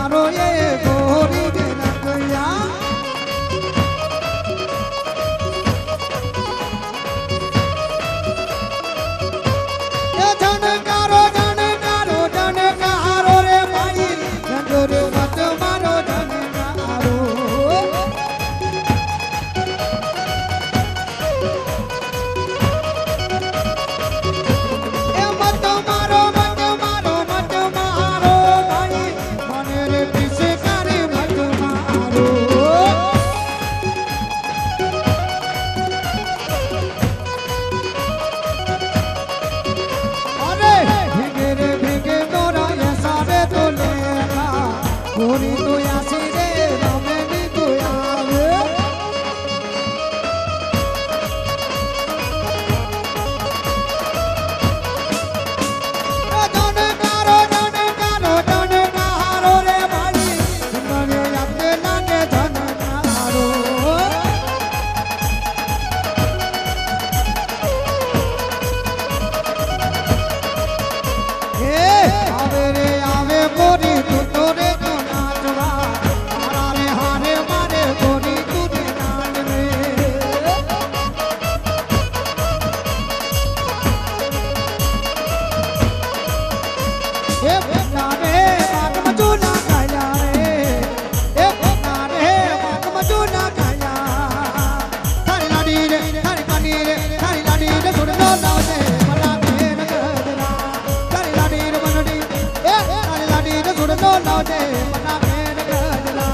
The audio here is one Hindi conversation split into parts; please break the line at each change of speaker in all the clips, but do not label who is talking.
मारो ये गोरी के रंगया ये झनकारो झनकारो झनकारो रे भाई झंडोरे मत मारो झनकारो ये मत मारो भाई मने रे पीछे करे मत मारो अरे भीगे रे भीगे तोरा ये सारे तो लेगा गोरी तो यासी रे रमे भी तो आवे झनकारो झनकारो झनकारो रे भाई मने याते लागे झनकारो आवे रे आवे गोरी तू तोरे तो नाचवा हारा रे हारे मारे गोरी तू रे नाच रे ए भला रे मात मजूना खाया रे ए भला रे मात मजूना खाया थारी लाडी रे थारी पानी रे थारी लाडी रे सुन लो लाओ दे भला के नगरा थारी लाडी रे बनडी ए थारी लाडी रे सुन लो लाओ दे भला के नगरा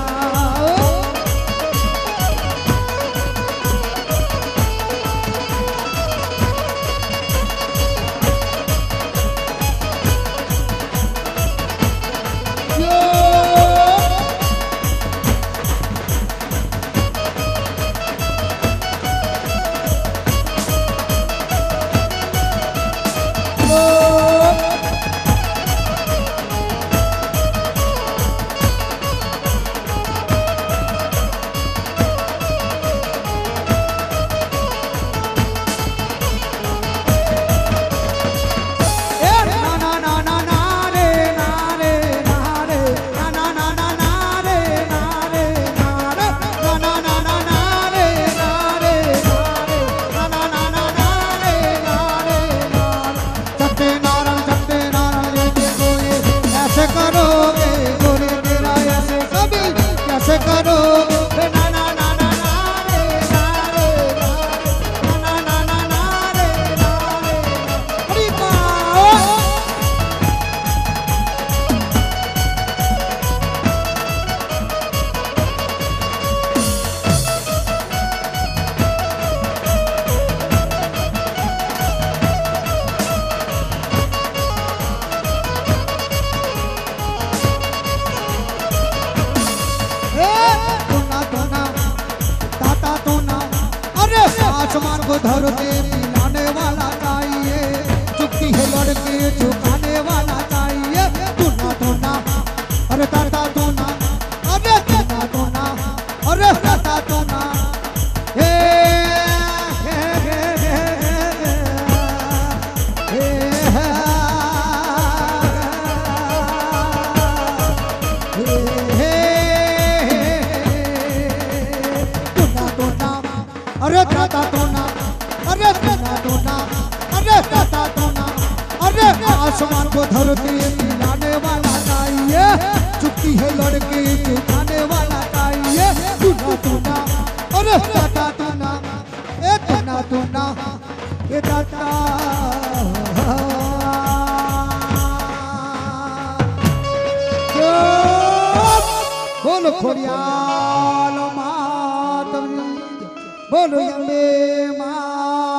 करोगे गोरी तेरा ऐसे कभी कैसे करोगे ना ना ना ना ना रे ना रे ना ना ना ना रे ना रे हरी आसमान को धरती मिलाने वाला चाहिए चुपती है लड़के झुकाने वाला चाहिए टूना टूना अरे ताता टूना अरे टूना टूना अरे ताता टूना हे हे हे हे हे टूना टूना अरे ताता टोना अरे ताता टोना अरे ताता टोना अरे आसमान को धरती मिलाने वाला चाहिए चुपती है लड़की झुकाने वाला चाहिए टूना टूना अरे ताता टोना ए टोना टोना ए ताता बोलो खोड़ियाल मातम बोलो अम्बे माँ